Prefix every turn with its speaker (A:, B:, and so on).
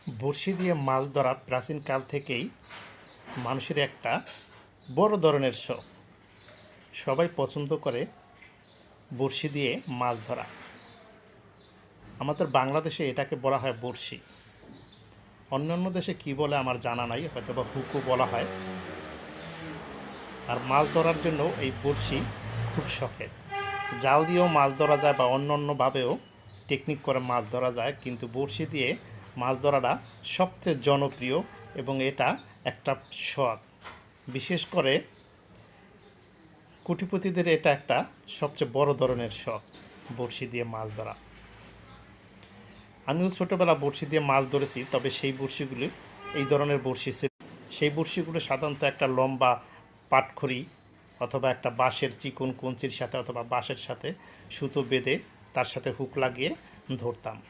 A: বড়শি দিয়ে মাছ ধরা প্রাচীনকাল থেকেই মানুষের একটা বড় ধরনের শখ। সবাই পছন্দ করে বড়শি দিয়ে মাছ ধরা। আমাদের বাংলাদেশে এটাকে বলা হয় বড়শি। অন্যান্য দেশে কি বলে আমার জানা নাই, হয়তো বা হুকও বলা হয়। আর মাছ ধরার জন্য এই বড়শি খুব শখের। জাল দিয়েও মাছ ধরা যায় বা অন্যান্যভাবেও টেকনিক করে মাছ ধরা যায়, কিন্তু বড়শি দিয়ে মাছ ধরাটা সবচেয়ে জনপ্রিয় এবং এটা একটা শখ। বিশেষ করে কোটিপতিদের এটা একটা সবচেয়ে বড় ধরনের শখ, বড়শি দিয়ে মাছ ধরা। আমিও ছোটোবেলা বড়শি দিয়ে মাছ ধরেছি, তবে সেই বড়শিগুলি এই ধরনের বড়শি ছিল। সেই বড়শিগুলো সাধারণত একটা লম্বা পাটখড়ি অথবা একটা বাঁশের চিকন কঞ্চির সাথে অথবা বাঁশের সাথে সুতো বেঁধে তার সাথে হুক লাগিয়ে ধরতাম।